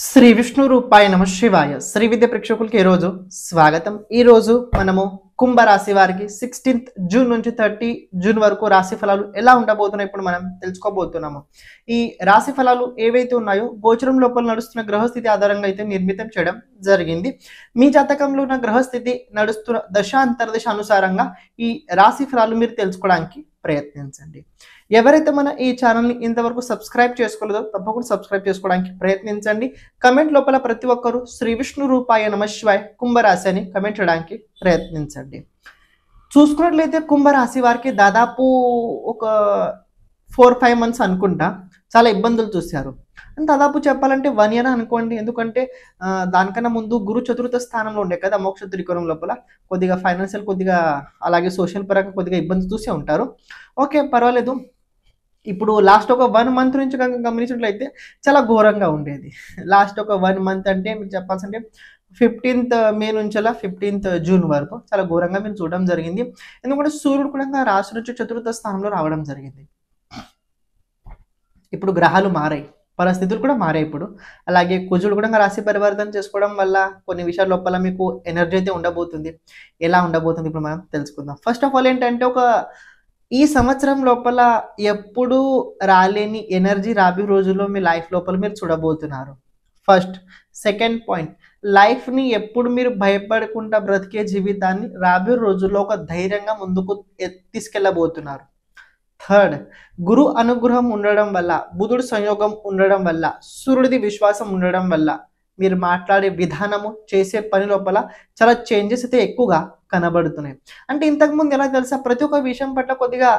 శ్రీ విష్ణు రూపాయ నమ శివాయ శ్రీ విద్య ప్రేక్షకులకి ఈరోజు స్వాగతం. ఈరోజు మనము కుంభరాశి వారికి 16th జూన్ నుంచి 30 జూన్ వరకు రాశి ఫలాలు ఎలా ఉండబోతున్నాయి ఇప్పుడు మనం తెలుసుకోబోతున్నాము. ఈ రాశి ఫలాలు ఏవైతే ఉన్నాయో గోచరం లోపల నడుస్తున్న గ్రహస్థితి ఆధారంగా అయితే నిర్మితం చేయడం జరిగింది. మీ జాతకంలో ఉన్న గ్రహస్థితి నడుస్తున్న దశ అంతర్దశ అనుసారంగా ఈ రాశి ఫలాలు మీరు తెలుసుకోవడానికి ప్రయత్నించండి. ఎవరైతే మన ఈ ఛానల్ని ఇంతవరకు సబ్స్క్రైబ్ చేసుకోలేదో తప్పకుండా సబ్స్క్రైబ్ చేసుకోవడానికి ప్రయత్నించండి. కమెంట్ లోపల ప్రతి ఒక్కరు శ్రీ విష్ణు రూపాయ నమ శివాయ కుంభరాశి అని కమెంట్ చేయడానికి ప్రయత్నించండి. చూసుకున్నట్లయితే కుంభరాశి వారికి దాదాపు ఒక 4-5 మంత్స్ అనుకుంటా చాలా ఇబ్బందులు చూశారు. దాదాపు చెప్పాలంటే 1 year అనుకోండి. ఎందుకంటే దానికన్నా ముందు గురు చతుర్థ స్థానంలో ఉండే కదా మోక్ష త్రికోణం లోపల కొద్దిగా ఫైనాన్షియల్ కొద్దిగా అలాగే సోషల్ పరంగా కొద్దిగా ఇబ్బంది చూసే ఉంటారు. ఓకే, పర్వాలేదు. ఇప్పుడు లాస్ట్ ఒక 1 month నుంచి కనుక గమనించినట్లయితే చాలా ఘోరంగా ఉండేది. లాస్ట్ ఒక 1 month అంటే మీకు చెప్పాల్సింటే 15th మే నుంచి అలా 15th జూన్ వరకు చాలా ఘోరంగా మేము చూడడం జరిగింది. ఎందుకంటే సూర్యుడు కూడా రాశి నుంచి చతుర్థ స్థానంలో రావడం జరిగింది. ఇప్పుడు గ్రహాలు మారాయి, పరిస్థితులు కూడా మారాయి. ఇప్పుడు అలాగే కుజుడు కూడా రాశి పరివర్తన చేసుకోవడం వల్ల కొన్ని విషయాల లోపల మీకు ఎనర్జీ అయితే ఉండబోతుంది. ఎలా ఉండబోతుంది ఇప్పుడు మనం తెలుసుకుందాం. ఫస్ట్ ఆఫ్ ఆల్ ఏంటంటే ఈ సంవత్సరం లోపల ఎప్పుడు రాలేని ఎనర్జీ రాబోయే రోజుల్లో మీ లైఫ్ లోపల మీరు చూడబోతున్నారు. ఫస్ట్. సెకండ్ పాయింట్, లైఫ్ని ఎప్పుడు మీరు భయపడకుండా బ్రతికే జీవితాన్ని రాబోయే రోజుల్లో ఒక ధైర్యంగా ముందుకు తీసుకెళ్ళబోతున్నారు. థర్డ్, గురు అనుగ్రహం ఉండడం వల్ల, బుధుడు సంయోగం ఉండడం వల్ల, సూర్యుడిది విశ్వాసం ఉండడం వల్ల మీరు మాట్లాడే విధానము చేసే పని లోపల చాలా చేంజెస్ అయితే ఎక్కువగా కనబడుతున్నాయి. అంటే ఇంతకుముందు ఎలా తెలుసా, ప్రతి ఒక్క విషయం పట్ల కొద్దిగా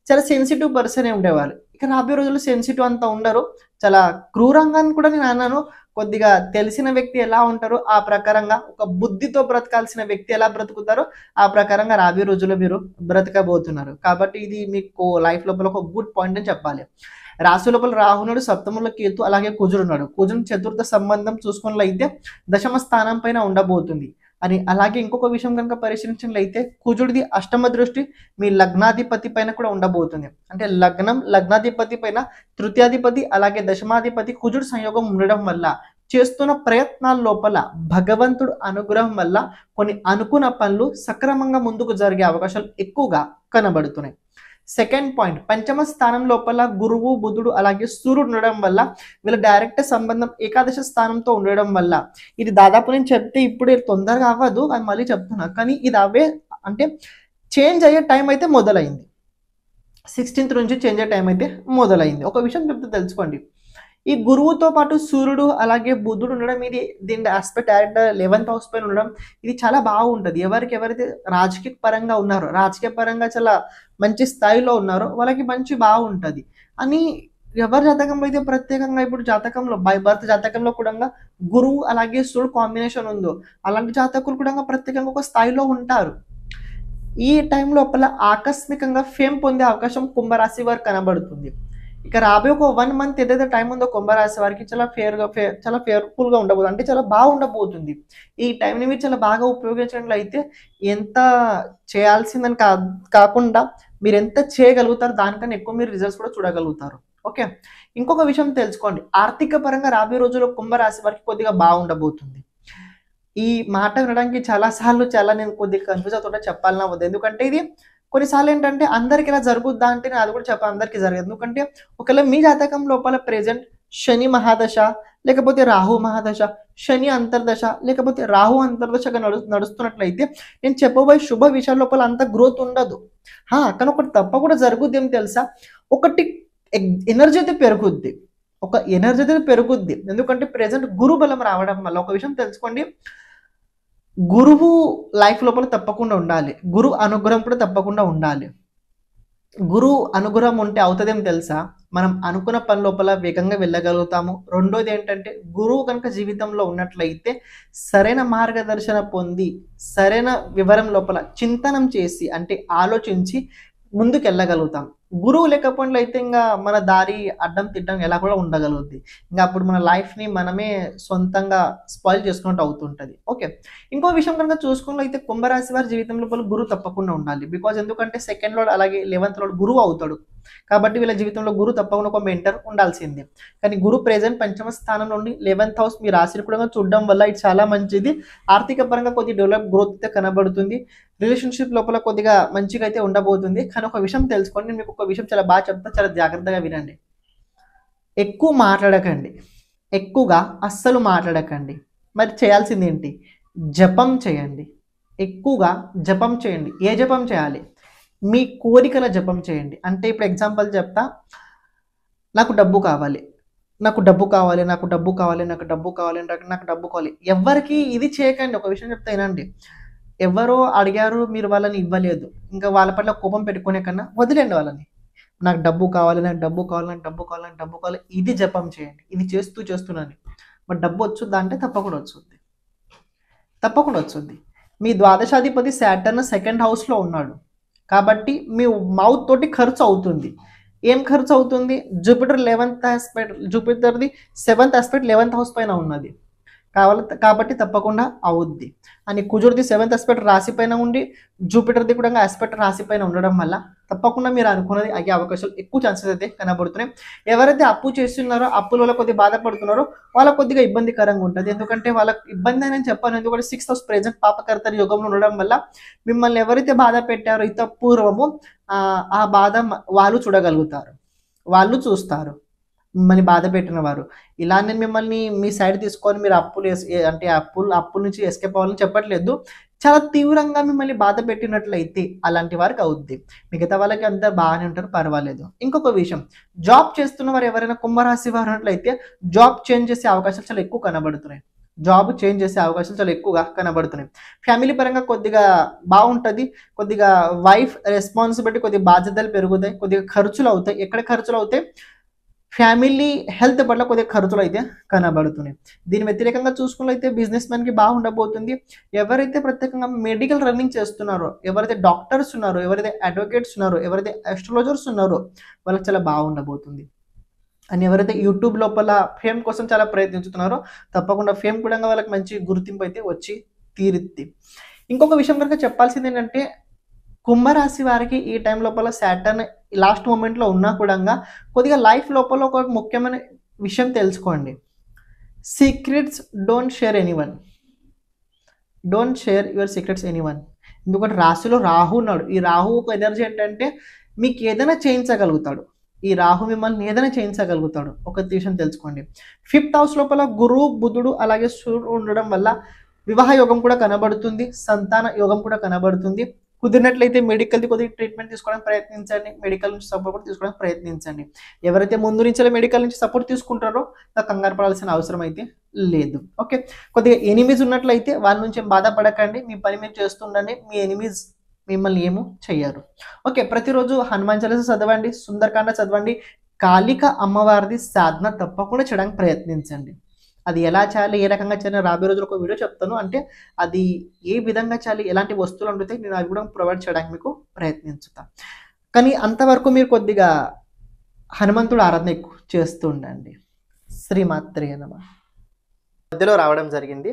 చాలా సెన్సిటివ్ పర్సనే ఉండేవాళ్ళు. ఇక రాబోయే రోజుల్లో సెన్సిటివ్ అంతా ఉండరు. చాలా క్రూరంగా కూడా నేను అన్నాను. కొద్దిగా తెలిసిన వ్యక్తి ఎలా ఉంటారో ఆ ప్రకారంగా, ఒక బుద్ధితో బ్రతకాల్సిన వ్యక్తి ఎలా బ్రతుకుతారో ఆ ప్రకారంగా రాబోయే రోజుల్లో మీరు బ్రతకబోతున్నారు. కాబట్టి ఇది మీకు లైఫ్ లోపల ఒక గుడ్ పాయింట్ అని చెప్పాలి. రాశి లోపల రాహునుడు, సప్తమంలో కేతు, అలాగే కుజుడు ఉన్నాడు. కుజుడు చతుర్థ సంబంధం చూసుకున్నట్లయితే దశమ స్థానం పైన ఉండబోతుంది అని. అలాగే ఇంకొక విషయం కనుక పరిశీలించినట్లయితే కుజుడిది అష్టమ దృష్టి మీ లగ్నాధిపతి పైన కూడా ఉండబోతుంది. అంటే లగ్నాధిపతి పైన తృతీయాధిపతి అలాగే దశమాధిపతి కుజుడు సంయోగం ఉండడం వల్ల చేస్తున్న ప్రయత్నాల లోపల భగవంతుడు అనుగ్రహం వల్ల కొన్ని అనుకున్న పనులు సక్రమంగా ముందుకు జరిగే అవకాశాలు ఎక్కువగా కనబడుతున్నాయి. సెకండ్ పాయింట్, పంచమ స్థానం లోపల గురువు, బుధుడు అలాగే సూర్యుడు ఉండడం వల్ల వీళ్ళ డైరెక్ట్ సంబంధం ఏకాదశ స్థానంతో ఉండడం వల్ల ఇది దాదాపు నేను చెప్తే ఇప్పుడే తొందరగా అవ్వదు అని మళ్ళీ చెప్తున్నా, కానీ ఇది అవే అంటే చేంజ్ అయ్యే టైం అయితే మొదలైంది. 16th నుంచి చేంజ్ అయ్యే టైం అయితే మొదలైంది. ఒక విషయం చెప్తే తెలుసుకోండి, ఈ గురువుతో పాటు సూర్యుడు అలాగే బుధుడు ఉండడం, ఇది దీని ఆస్పెక్ట్ డైరెక్ట్ 11th హౌస్ పైన ఉండడం ఇది చాలా బాగుంటుంది. ఎవరైతే రాజకీయ పరంగా ఉన్నారో, రాజకీయ పరంగా చాలా మంచి స్థాయిలో ఉన్నారో వాళ్ళకి మంచి బాగుంటుంది అని. ఎవరి జాతకంలో అయితే ప్రత్యేకంగా ఇప్పుడు జాతకంలో బై బర్త్ జాతకంలో కూడా గురువు అలాగే సూర్యుడు కాంబినేషన్ ఉందో అలాంటి జాతకులు కూడా ప్రత్యేకంగా ఒక స్థాయిలో ఉంటారు. ఈ టైం లోపల ఆకస్మికంగా ఫేమ్ పొందే అవకాశం కుంభరాశి వారికి కనబడుతుంది. ఇక రాబోయే ఒక 1 month ఏదైతే టైం ఉందో కుంభరాశి వారికి చాలా ఫేర్ఫుల్గా ఉండబోతుంది. అంటే చాలా బాగుండబోతుంది. ఈ టైంని మీరు చాలా బాగా ఉపయోగించినట్లయితే ఎంత చేయాల్సిందని కాకుండా మీరు ఎంత చేయగలుగుతారు దానికన్నా ఎక్కువ మీరు రిజల్ట్స్ కూడా చూడగలుగుతారు. ఓకే, ఇంకొక విషయం తెలుసుకోండి, ఆర్థిక పరంగా రాబోయే రోజుల్లో కుంభరాశి వారికి కొద్దిగా బాగుండబోతుంది. ఈ మాట వినడానికి చాలా నేను కొద్దిగా కన్ఫ్యూజ్ అవుతుంటే చెప్పాలన్నా వద్దు. ఎందుకంటే ఇది కొన్నిసార్లు ఏంటంటే అందరికి ఇలా జరుగుద్దా అంటే నేను అది కూడా చెప్పాను, అందరికీ జరగదు. ఎందుకంటే ఒకవేళ మీ జాతకం లోపల ప్రెజెంట్ శని మహాదశ లేకపోతే రాహు మహాదశ, శని అంతర్దశ లేకపోతే రాహు అంతర్దశగా నడుస్తున్నట్లయితే నేను చెప్పబోయే శుభ విషయాల లోపల అంత గ్రోత్ ఉండదు. కానీ ఒకటి తప్ప కూడా జరుగుద్ది ఏం తెలుసా, ఒకటి ఎనర్జీ అయితే పెరుగుద్ది. ఎందుకంటే ప్రెజెంట్ గురు బలం రావడం వల్ల. ఒక విషయం తెలుసుకోండి, గురువు లైఫ్ లోపల తప్పకుండా ఉండాలి, గురు అనుగ్రహం కూడా తప్పకుండా ఉండాలి. గురువు అనుగ్రహం ఉంటే అవుతుందేం తెలుసా, మనం అనుకున్న పని లోపల వేగంగా వెళ్ళగలుగుతాము. రెండోది ఏంటంటే గురువు కనుక జీవితంలో ఉన్నట్లయితే సరైన మార్గదర్శన పొంది సరైన వివరం లోపల చింతనం చేసి అంటే ఆలోచించి ముందుకు వెళ్ళగలుగుతాం. గురువు లేకపోయినట్లయితే ఇంకా మన దారి అడ్డం తిడ్డం ఎలా కూడా ఉండగలుగుద్ది. ఇంకా అప్పుడు మన లైఫ్ని మనమే సొంతంగా స్పాయిల్ చేసుకున్నట్టు అవుతుంటుంది. ఓకే, ఇంకో విషయం కనుక చూసుకున్నట్లయితే కుంభరాశి వారి జీవితం లోపల గురువు తప్పకుండా ఉండాలి. బికాజ్ ఎందుకంటే సెకండ్ లోడ్ అలాగే 11th లోడ్ గురువు అవుతాడు. కాబట్టి వీళ్ళ జీవితంలో గురువు తప్పకుండా ఒక మెంటర్ ఉండాల్సిందే. కానీ గురు ప్రెజెంట్ పంచమ స్థానం నుండి 11th హౌస్ మీ రాశిని కూడా చూడడం వల్ల ఇది చాలా మంచిది. ఆర్థిక పరంగా కొద్దిగా డెవలప్ గ్రోత్ అయితే కనబడుతుంది. రిలేషన్షిప్ లోపల కొద్దిగా మంచిగా అయితే ఉండబోతుంది. కానీ ఒక విషయం తెలుసుకోండి, నేను మీకు ఒక విషయం చాలా బాగా చెప్తా, చాలా జాగ్రత్తగా వినండి. ఎక్కువ మాట్లాడకండి, ఎక్కువగా అస్సలు మాట్లాడకండి. మరి చేయాల్సింది ఏంటి? జపం చేయండి. ఎక్కువగా జపం చేయండి. ఏ జపం చేయాలి? మీ కోరికల జపం చేయండి. అంటే ఇప్పుడు ఎగ్జాంపుల్ చెప్తా, నాకు డబ్బు కావాలి, నాకు డబ్బు కావాలి, నాకు డబ్బు కావాలి, నాకు డబ్బు కావాలి, నాకు డబ్బు కావాలి. ఎవరికి ఇది చేయకండి. ఒక విషయం చెప్తా వినండి. ఎవరో అడిగారు, మీరు వాళ్ళని ఇవ్వలేదు, ఇంకా వాళ్ళ పట్ల కోపం పెట్టుకునే కన్నా వదిలేండి వాళ్ళని. నాకు డబ్బు కావాలి, నాకు డబ్బు కావాలి, నాకు డబ్బు కావాలి, నాకు డబ్బు కావాలి, ఇది జపం చేయండి. ఇది చేస్తున్నాను. మరి డబ్బు వచ్చుద్దా అంటే తప్పకుండా వచ్చుద్ది, తప్పకుండా వచ్చుద్ది. మీ ద్వాదశాధిపతి సాటర్న్ సెకండ్ హౌస్లో ఉన్నాడు కాబట్టి మీ మౌత్ తోటి ఖర్చు అవుతుంది. ఏం ఖర్చు అవుతుంది? జూపిటర్ 11th ఆస్పెక్ట్, జూపిటర్ది 7th ఆస్పెక్ట్ 11th హౌస్ పైన ఉన్నది కాబట్టి తప్పకుండా అవుద్ది. అని కుజుడిది 7th ఆస్పెక్ట్ రాశి పైన ఉండి జూపిటర్ది కూడా ఆస్పెక్ట్ రాశి పైన ఉండడం వల్ల తప్పకుండా మీరు అనుకున్నది అయ్యే అవకాశాలు ఎక్కువ ఛాన్సెస్ అయితే కనబడుతున్నాయి. ఎవరైతే అప్పు చేస్తున్నారో, అప్పుల వల్ల కొద్దిగా బాధపడుతున్నారో వాళ్ళకు కొద్దిగా ఇబ్బందికరంగా ఉంటుంది. ఎందుకంటే వాళ్ళకి ఇబ్బంది అని చెప్పాను, ఎందుకంటే 6th హౌస్ ప్రెజెంట్ పాపకర్తరి యుగంలో ఉండడం వల్ల మిమ్మల్ని ఎవరైతే బాధ పెట్టారో ఇంత పూర్వము ఆ బాధ వాళ్ళు చూడగలుగుతారు, వాళ్ళు చూస్తారు. మిమ్మల్ని బాధ పెట్టిన వారు ఇలానే మిమ్మల్ని మీ సైడ్ తీసుకొని మీరు అంటే అప్పుల నుంచి ఎస్కేప్ అవ్వాలని చెప్పట్లేదు. చాలా తీవ్రంగా మిమ్మల్ని బాధ పెట్టినట్లయితే అలాంటి వారికి అవుద్ది. మిగతా వాళ్ళకి అంతా బాగానే ఉంటారు, పర్వాలేదు. ఇంకొక విషయం, జాబ్ చేస్తున్న వారు ఎవరైనా కుంభరాశి వారు అన్నట్లయితే జాబ్ చేంజ్ చేసే అవకాశాలు చాలా ఎక్కువ కనబడుతున్నాయి. జాబ్ చేంజ్ చేసే అవకాశాలు చాలా ఎక్కువగా కనబడుతున్నాయి. ఫ్యామిలీ పరంగా కొద్దిగా బాగుంటుంది. కొద్దిగా వైఫ్ రెస్పాన్సిబిలిటీ, కొద్దిగా బాధ్యతలు పెరుగుతాయి, కొద్దిగా ఖర్చులు అవుతాయి. ఎక్కడ ఖర్చులు అవుతాయి? ఫ్యామిలీ హెల్త్ పట్ల కొద్దిగా ఖర్చులు అయితే కనబడుతున్నాయి. దీని వ్యతిరేకంగా చూసుకున్నట్లయితే బిజినెస్ మ్యాన్కి బాగుండబోతుంది. ఎవరైతే ప్రత్యేకంగా మెడికల్ రన్నింగ్ చేస్తున్నారో, ఎవరైతే డాక్టర్స్ ఉన్నారో, ఎవరైతే అడ్వకేట్స్ ఉన్నారో, ఎవరైతే ఆస్ట్రాలజర్స్ ఉన్నారో వాళ్ళకి చాలా బాగుండబోతుంది. అని ఎవరైతే యూట్యూబ్ లోపల ఫేమ్ కోసం చాలా ప్రయత్నించుతున్నారో తప్పకుండా ఫేమ్ కూడా వాళ్ళకి మంచి గుర్తింపు అయితే వచ్చి తీరుద్ది. ఇంకొక విషయం కనుక చెప్పాల్సింది ఏంటంటే, కుంభరాశి వారికి ఈ టైం లోపల సాటర్న్ లాస్ట్ మూమెంట్లో ఉన్నా కూడా కొద్దిగా లైఫ్ లోపల ఒక ముఖ్యమైన విషయం తెలుసుకోండి. Secrets don't share anyone, don't share your secrets anyone. ఎందుకంటే రాశిలో రాహు ఉన్నాడు. ఈ రాహు ఒక ఎనర్జీ ఏంటంటే మీకు ఏదైనా చేయించగలుగుతాడు. ఈ రాహు మిమ్మల్ని ఏదైనా చేయించగలుగుతాడు. ఒక విషయం తెలుసుకోండి. 5th హౌస్ లోపల గురువు, బుధుడు అలాగే సూర్యుడు ఉండడం వల్ల వివాహ యోగం కూడా కనబడుతుంది, సంతాన యోగం కూడా కనబడుతుంది. కుదిరినట్లయితే మెడికల్ది కొద్దిగా ట్రీట్మెంట్ తీసుకోవడానికి ప్రయత్నించండి, మెడికల్ నుంచి సపోర్ట్ కూడా తీసుకోవడానికి ప్రయత్నించండి. ఎవరైతే ముందు నుంచే మెడికల్ నుంచి సపోర్ట్ తీసుకుంటారో కంగారు పడాల్సిన అవసరం అయితే లేదు. ఓకే, కొద్దిగా ఎనిమీస్ ఉన్నట్లయితే వాళ్ళ నుంచి ఏం బాధపడకండి, మీ పని మీరు చేస్తుండండి. మీ ఎనిమీస్ మిమ్మల్ని ఏమో చెయ్యరు. ఓకే, ప్రతిరోజు హనుమాన్ చాలీసా చదవండి, సుందరకాండ చదవండి, కాళిక అమ్మవారిది సాధన తప్పకుండా చేయడానికి ప్రయత్నించండి. అది ఎలా చేయాలి, ఏ రకంగా చేయాలి రాబోయే రోజులు ఒక వీడియో చెప్తాను. అంటే అది ఏ విధంగా చేయాలి, ఎలాంటి వస్తువులు ఉంటే నేను అవి కూడా ప్రొవైడ్ చేయడానికి మీకు ప్రయత్నించుతాను. కానీ అంతవరకు మీరు కొద్దిగా హనుమంతుడు ఆరాధన ఎక్కువ చేస్తూ ఉండండి. శ్రీమాత్రే నమః. మధ్యలో రావడం జరిగింది.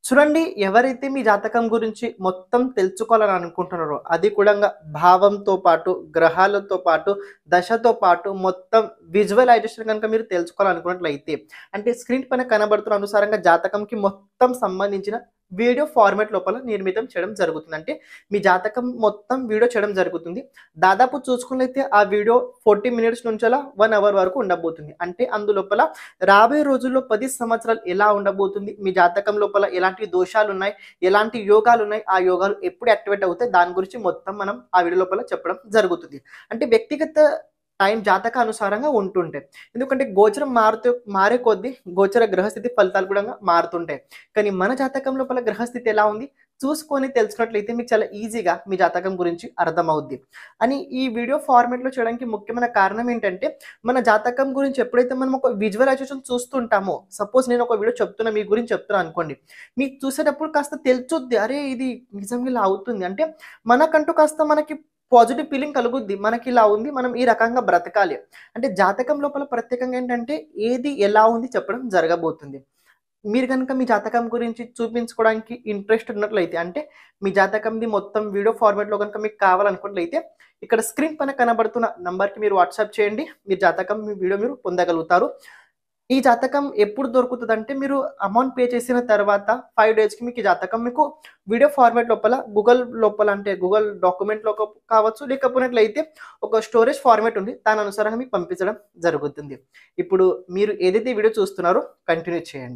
చూడండి, ఎవరైతే మీ జాతకం గురించి మొత్తం తెలుసుకోవాలని అనుకుంటున్నారో అది కూడా భావంతో పాటు, గ్రహాలతో పాటు, దశతో పాటు మొత్తం విజువలైజేషన్ కనుక మీరు తెలుసుకోవాలనుకున్నట్లయితే, అంటే స్క్రీన్ పైన కనబడుతున్న అనుసారంగా జాతకంకి మొత్తం సంబంధించిన వీడియో ఫార్మాట్ లోపల నిర్మితం చేయడం జరుగుతుంది. అంటే మీ జాతకం మొత్తం వీడియో చేయడం జరుగుతుంది. దాదాపు చూసుకున్నట్లయితే ఆ వీడియో 40 మినిట్స్ నుంచి 1 అవర్ వరకు ఉండబోతుంది. అంటే అందులోపల రాబోయే రోజుల్లో 10 సంవత్సరాలు ఎలా ఉండబోతుంది, మీ జాతకం లోపల ఎలాంటి దోషాలు ఉన్నాయి, ఎలాంటి యోగాలు ఉన్నాయి, ఆ యోగాలు ఎప్పుడు యాక్టివేట్ అవుతాయి, దాని గురించి మొత్తం మనం ఆ వీడియో లోపల చెప్పడం జరుగుతుంది. అంటే వ్యక్తిగత టైం జాతక అనుసారంగా ఉంటుంటాయి. ఎందుకంటే గోచరం మారే కొద్దీ గోచర గ్రహస్థితి ఫలితాలు కూడా మారుతుంటాయి. కానీ మన జాతకం లోపల గ్రహస్థితి ఎలా ఉంది చూసుకొని తెలుసుకున్నట్లయితే మీకు చాలా ఈజీగా మీ జాతకం గురించి అర్థమవుద్ది. అని ఈ వీడియో ఫార్మాట్లో చేయడానికి ముఖ్యమైన కారణం ఏంటంటే, మన జాతకం గురించి ఎప్పుడైతే మనం ఒక విజువలైజేషన్ చూస్తుంటామో, సపోజ్ నేను ఒక వీడియో చెప్తున్నా, మీ గురించి చెప్తున్నా అనుకోండి, మీకు చూసేటప్పుడు కాస్త తెలుసుద్ది, అరే ఇది నిజంగా ఇలా అవుతుంది అంటే మనకంటూ కాస్త మనకి పాజిటివ్ ఫీలింగ్ కలుగుద్ది. మనకి ఇలా ఉంది, మనం ఈ రకంగా బ్రతకాలి. అంటే జాతకం లోపల ప్రత్యేకంగా ఏంటంటే ఏది ఎలా ఉంది చెప్పడం జరగబోతుంది. మీరు గనుక మీ జాతకం గురించి చూపించుకోవడానికి ఇంట్రెస్ట్ ఉన్నట్లయితే, అంటే మీ జాతకంది మొత్తం వీడియో ఫార్మాట్‌లో గనుక మీకు కావాలనుకున్నట్లయితే, ఇక్కడ స్క్రీన్ పైన కనబడుతున్న నంబర్‌కి మీరు వాట్సాప్ చేయండి. మీ జాతకం, మీ వీడియో మీరు పొందగలుగుతారు. ఈ జాతకం ఎప్పుడు దొరుకుతదంటే, మీరు అమౌంట్ పే చేసిన తర్వాత 5 డేస్‌కి మీకు ఈ జాతకం మీకు వీడియో ఫార్మాట్ లోపల గూగుల్ లోపల, అంటే గూగుల్ డాక్యుమెంట్‌లో కావచ్చు, లేకపోయినట్లయితే ఒక స్టోరేజ్ ఫార్మాట్ ఉంది. దాని అనుసారంగా మీకు పంపించడం జరుగుతుంది. ఇప్పుడు మీరు ఏదైతే వీడియో చూస్తున్నారో కంటిన్యూ చేయండి.